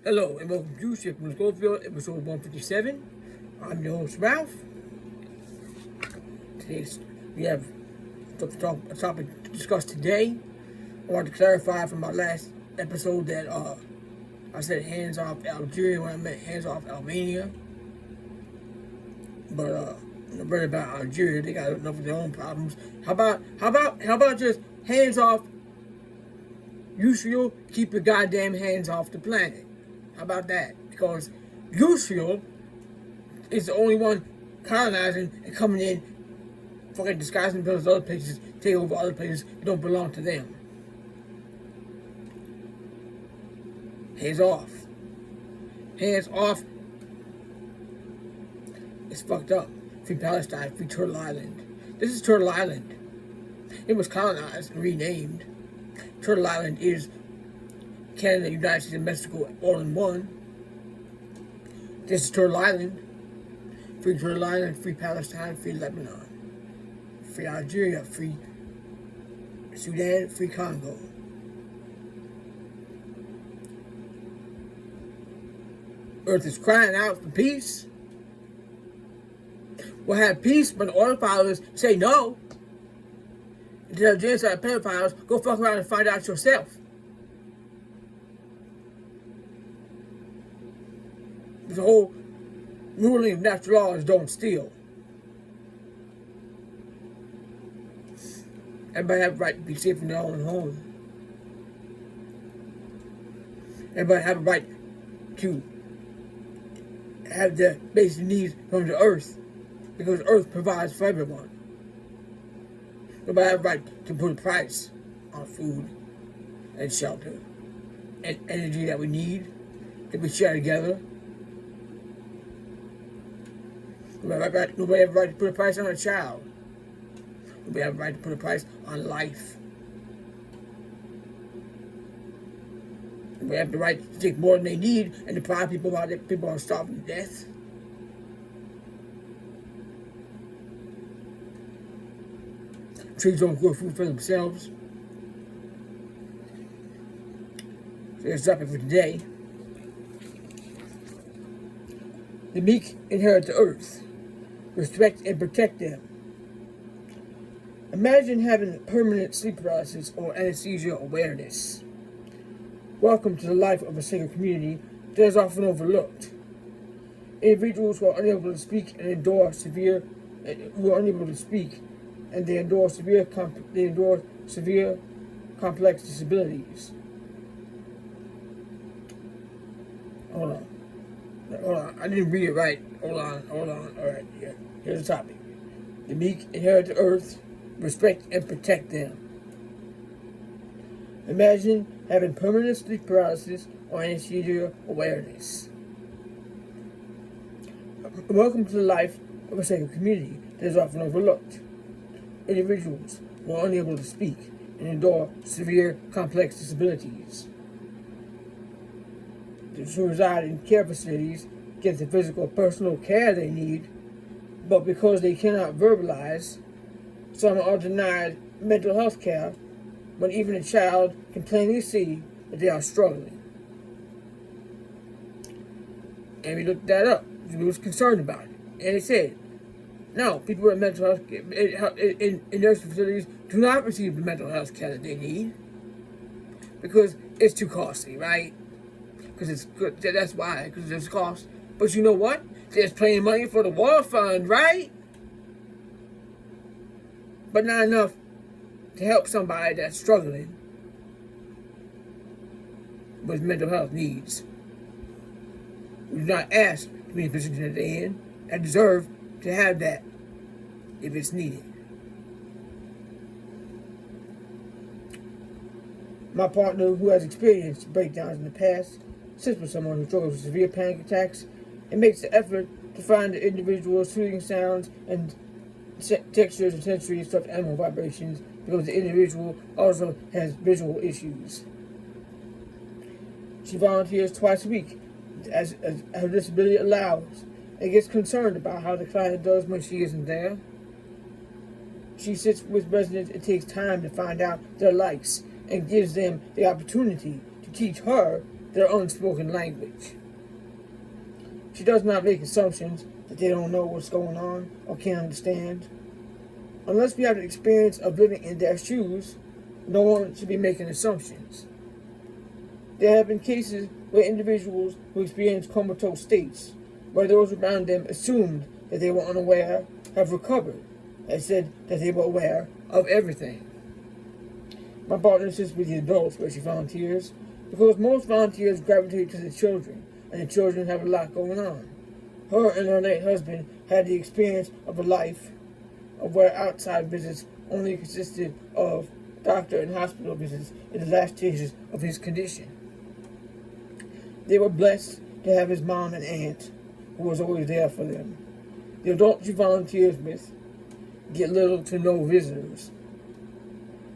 Hello and welcome to Ship from Cloverfield, episode 157. I'm your host, Ralph. We have a topic to discuss today. I want to clarify from my last episode that I said hands off Algeria when I meant hands off Albania. But I read about Algeria, they got enough of their own problems. How about just hands off Israel? Keep your goddamn hands off the planet. How about that? Because Israel is the only one colonizing and coming in, fucking disguising themselves other places, take over other places that don't belong to them. Hands off. Hands off. It's fucked up. Free Palestine, free Turtle Island. This is Turtle Island. It was colonized and renamed. Turtle Island is Canada, United States, and Mexico all in one. This is Turtle Island. Free Turtle Island, free Palestine, free Lebanon, free Algeria, free Sudan, free Congo. Earth is crying out for peace. We'll have peace when the oil fathers say no. And tell genocide pedophiles, go fuck around and find out yourself. The whole ruling of natural law is don't steal. Everybody have the right to be safe in their own home. Everybody have a right to have their basic needs from the earth, because earth provides for everyone. Everybody have a right to put a price on food and shelter and energy that we need, that we share together. Nobody have a right to put a price on a child. Nobody have a right to put a price on life. Nobody have the right to take more than they need and deprive people while people are starving to death. Trees don't grow food for themselves. So that's the topic for today. The meek inherit the earth. Respect and protect them. Imagine having permanent sleep paralysis or anesthesia awareness. Welcome to the life of a single community that is often overlooked. Individuals who are unable to speak and endure severe complex disabilities. Hold on, I didn't read it right. Hold on. All right, here's the topic. The meek inherit the earth, respect and protect them. Imagine having permanent sleep paralysis or anesthesia awareness. Welcome to the life of a single community that is often overlooked. Individuals who are unable to speak and endure severe complex disabilities. Those who reside in care facilities get the physical personal care they need, but because they cannot verbalize, some are denied mental health care when even a child can plainly see that they are struggling. And we looked that up. We was concerned about it. And it said, no, people with mental health in nursing facilities do not receive the mental health care that they need because it's too costly, right? Because it's good. That's why, because there's cost. But you know what? There's plenty of money for the war fund, right? But not enough to help somebody that's struggling with mental health needs. We do not ask to be in a position that they're in and deserve to have that if it's needed. My partner, who has experienced breakdowns in the past, sits with someone who struggles with severe panic attacks and makes the effort to find the individual soothing sounds and textures and sensory stuffed animal vibrations because the individual also has visual issues. She volunteers twice a week as her disability allows and gets concerned about how the client does when she isn't there. She sits with residents and takes time to find out their likes and gives them the opportunity to teach her their unspoken language. She does not make assumptions that they don't know what's going on or can't understand. Unless we have the experience of living in their shoes, no one should be making assumptions. There have been cases where individuals who experience comatose states, where those around them assumed that they were unaware, have recovered and said that they were aware of everything. My partner sits with the adults where she volunteers because most volunteers gravitate to the children, and the children have a lot going on. Her and her late husband had the experience of a life of where outside visits only consisted of doctor and hospital visits in the last stages of his condition. They were blessed to have his mom and aunt, who was always there for them. The adults she volunteers with get little to no visitors.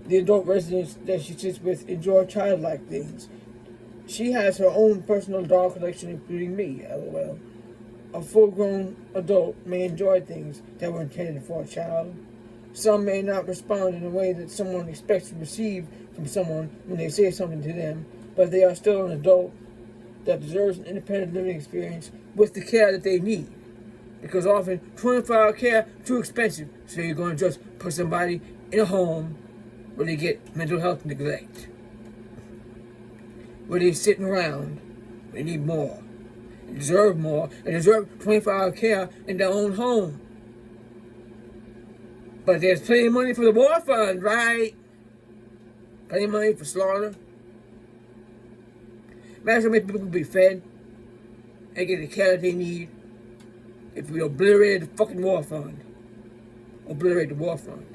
The adult residents that she sits with enjoy childlike things. She has her own personal doll collection, including me, LOL. A full-grown adult may enjoy things that were intended for a child. Some may not respond in a way that someone expects to receive from someone when they say something to them, but they are still an adult that deserves an independent living experience with the care that they need. Because often, 24-hour care is too expensive, so you're going to just put somebody in a home where they get mental health neglect, where they're sitting around, they need more, they deserve more, and deserve 24-hour care in their own home. But there's plenty of money for the war fund, right? Plenty of money for slaughter. Imagine how many people could be fed and get the care that they need if we obliterated the fucking war fund. Obliterate the war fund.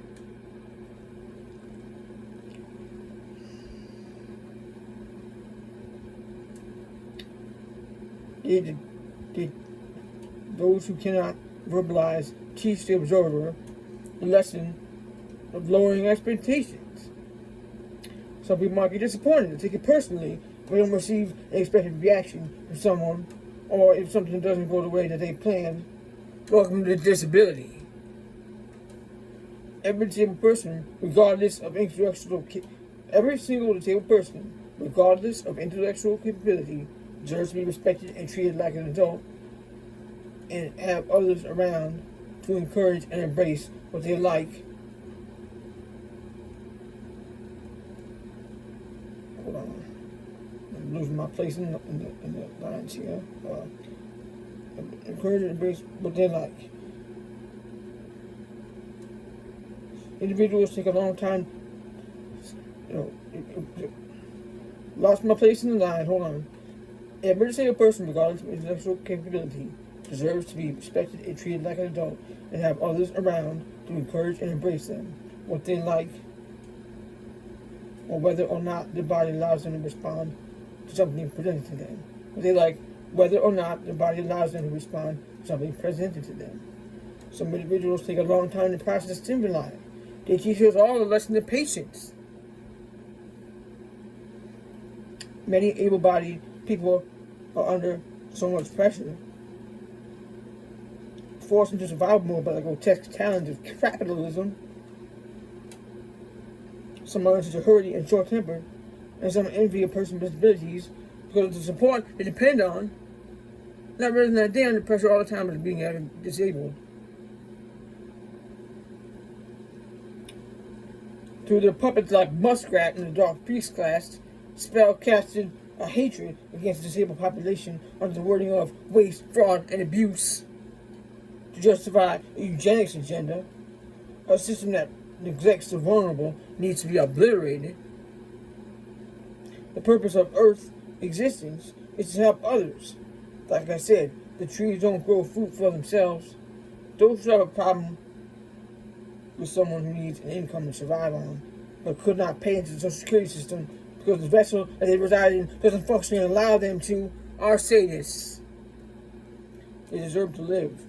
Those who cannot verbalize teach the observer the lesson of lowering expectations. Some people might be disappointed and take it personally if they don't receive an expected reaction from someone, or if something doesn't go the way that they planned. Welcome to disability. Every disabled person, regardless of intellectual capability, deserves to be respected and treated like an adult, and have others around to encourage and embrace what they like. Hold on, I'm losing my place in the lines here. Encourage and embrace what they like. Individuals take a long time. Lost my place in the line. Hold on. Every disabled person, regardless of intellectual capability, deserves to be respected and treated like an adult, and have others around to encourage and embrace them, what they like, or whether or not their body allows them to respond to something presented to them. What they like, whether or not their body allows them to respond to something presented to them. Some individuals take a long time to process stimuli. They teach us all a lesson of patience. Many able-bodied people are under so much pressure, forced into survival mode by the grotesque challenge of capitalism. Some are in such a hurry and short-tempered, and some envy a person with disabilities because of the support they depend on, not realizing that they're under pressure all the time of being disabled. Through their puppets like Muskrat in the Dark Priest class, spell casted a hatred against the disabled population under the wording of waste, fraud, and abuse to justify a eugenics agenda. A system that neglects the vulnerable needs to be obliterated. The purpose of Earth's existence is to help others. Like I said, the trees don't grow fruit for themselves. Those who have a problem with someone who needs an income to survive on, but could not pay into the Social Security system because the vessel that they reside in doesn't function and allow them to, are sadists. They deserve to live,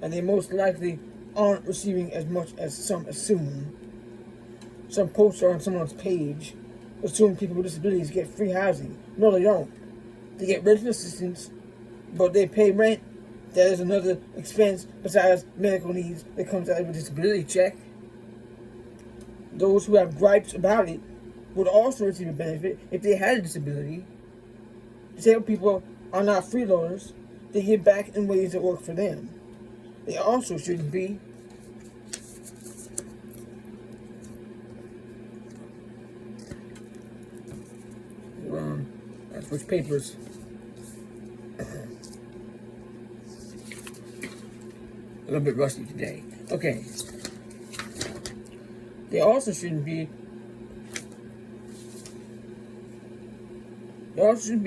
and they most likely aren't receiving as much as some assume. Some posts on someone's page assume people with disabilities get free housing. No, they don't. They get rental assistance, but they pay rent. That is another expense besides medical needs that comes out of a disability check. Those who have gripes about it would also receive a benefit if they had a disability. Disabled people are not freeloaders. They give back in ways that work for them. They also shouldn't be let's switch papers. A little bit rusty today. Okay. They also shouldn't be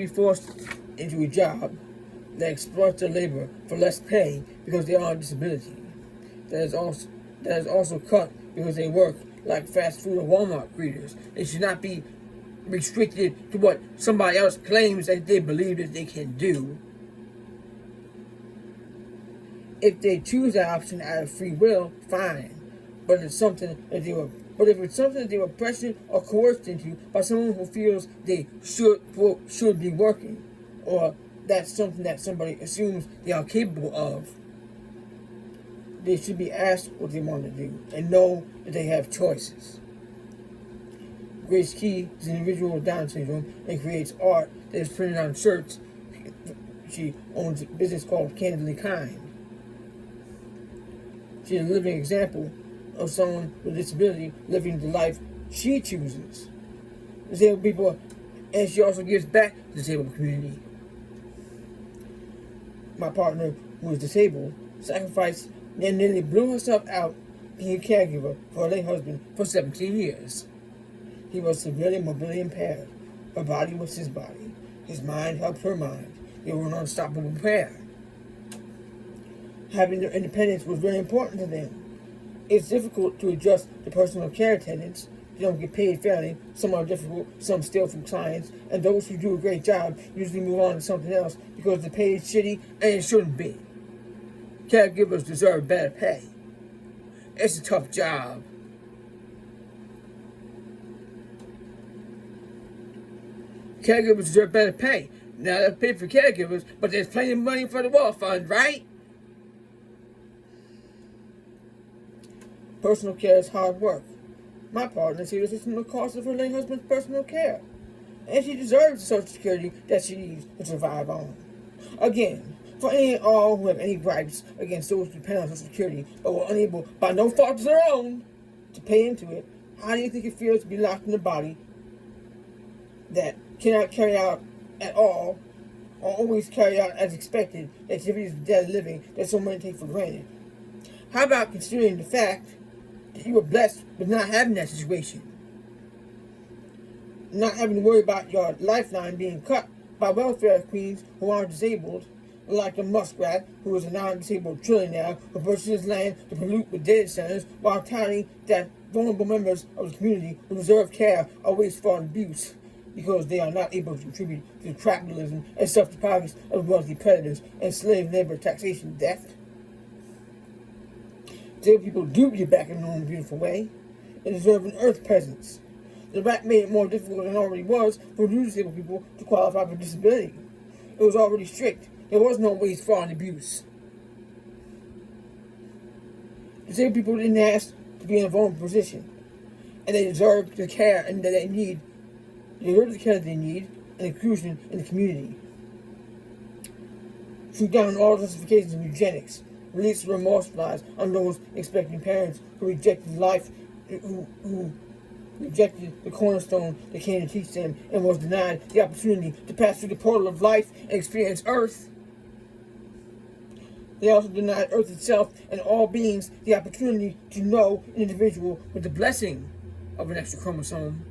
forced into a job that exploits their labor for less pay because they are on disability. That is also cut because they work like fast food or Walmart greeters. They should not be restricted to what somebody else claims that they believe that they can do. If they choose that option out of free will, fine. But if it's something that they were pressured or coerced into by someone who feels they should be working, or that's something that somebody assumes they are capable of, they should be asked what they want to do and know that they have choices. Grace Key is an individual with Down syndrome and creates art that is printed on shirts. She owns a business called Candidly Kind. She is a living example of someone with a disability living the life she chooses. Disabled people, and she also gives back to the disabled community. My partner, who is disabled, sacrificed and nearly blew herself out being a caregiver for her late husband for 17 years. He was severely mobility impaired. Her body was his body. His mind helped her mind. They were an unstoppable pair. Having their independence was very important to them. It's difficult to adjust to personal care attendants. They don't get paid fairly. Some are difficult, some steal from clients, and those who do a great job usually move on to something else because the pay is shitty and it shouldn't be. Caregivers deserve better pay. It's a tough job. Caregivers deserve better pay. Now they're paid for caregivers, but there's plenty of money for the Wall Fund, right? Personal care is hard work. My partner is here to assist in the cost of her late husband's personal care. And she deserves the Social Security that she needs to survive on. Again, for any and all who have any gripes against those who depend on Social Security but were unable, by no fault of their own, to pay into it, how do you think it feels to be locked in a body that cannot carry out at all, or always carry out as expected, the activities of daily living that so many take for granted? How about considering the fact that you were blessed with not having that situation? Not having to worry about your lifeline being cut by welfare queens who aren't disabled, like the muskrat, who is a non-disabled trillionaire who purchases land to pollute with data centers while touting that vulnerable members of the community who deserve care are waste for abuse because they are not able to contribute to capitalism and self-deposits of wealthy predators and slave labor taxation theft. Disabled people do get back in their own beautiful way and deserve an earth presence. The rat made it more difficult than it already was for new disabled people to qualify for disability. It was already strict. There was no waste for an abuse. Disabled people didn't ask to be in a vulnerable position, and they deserve the care and that they need. They deserve the care that they need and inclusion in the community. Shoot down all justifications of eugenics. Release the remorse flies on those expecting parents who rejected life, who rejected the cornerstone that came to teach them and was denied the opportunity to pass through the portal of life and experience Earth. They also denied Earth itself and all beings the opportunity to know an individual with the blessing of an extra chromosome.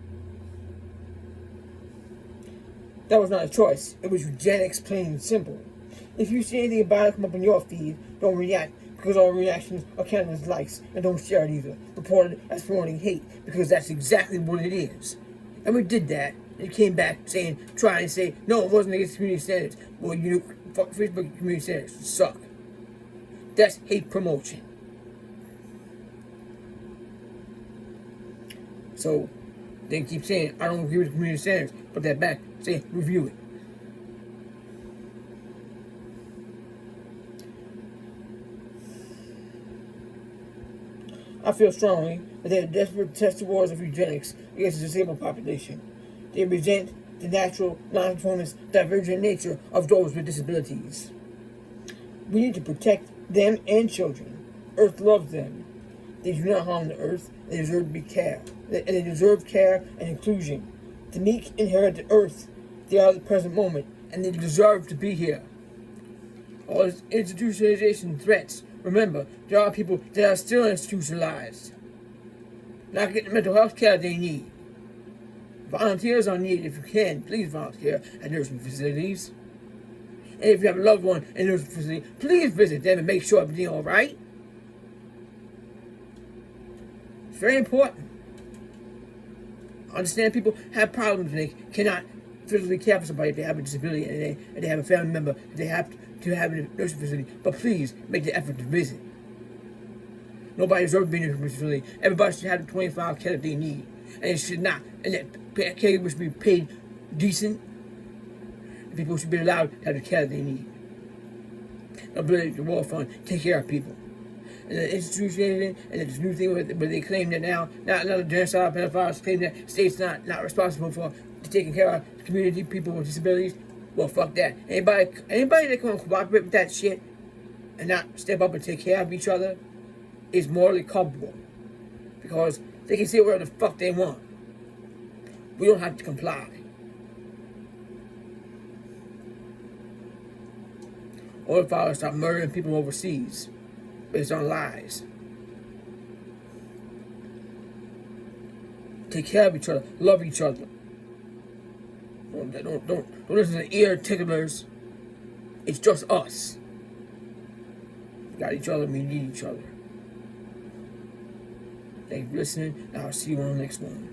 That was not a choice. It was eugenics, plain and simple. If you see anything about it come up in your feed, don't react, because all reactions are counted as likes, and don't share it either. Report it as promoting hate, because that's exactly what it is. And we did that, and it came back trying to say, no, it wasn't against community standards. Well, you know, Facebook community standards suck. That's hate promotion. So, they keep saying, I don't agree with community standards. Put that back, say, review it. I feel strongly that they are desperate to test the wars of eugenics against the disabled population. They resent the natural, non-conformist, divergent nature of those with disabilities. We need to protect them and children. Earth loves them. They do not harm the earth. They deserve to be cared. And they deserve care and inclusion. The meek inherit the earth. They are the present moment, and they deserve to be here. All this institutionalization threats. Remember, there are people that are still institutionalized, not getting the mental health care they need. Volunteers are needed. If you can, please volunteer at nursing facilities. And if you have a loved one in a nursing facility, please visit them and make sure everything's all right. It's very important. I understand people have problems and they cannot physically care for somebody if they have a disability and they have a family member that they have to have in a nursing facility. But please make the effort to visit. Nobody deserves to be in a nursing facility. Everybody should have the 25 care that they need. And it should not. And that care should be paid decent. And people should be allowed to have the care that they need. The ability to war fund, take care of people. And the institution and this new thing where they claim that now the genocide pedophiles claim that states not responsible for taking care of community people with disabilities. Well, fuck that. Anybody that can cooperate with that shit and not step up and take care of each other is morally culpable, because they can say whatever the fuck they want. We don't have to comply. All the fathers stop murdering people overseas based on lies. Take care of each other. Love each other. Don't listen to ear ticklers. It's just us. We got each other and we need each other. Thank you for listening. I'll see you on the next one.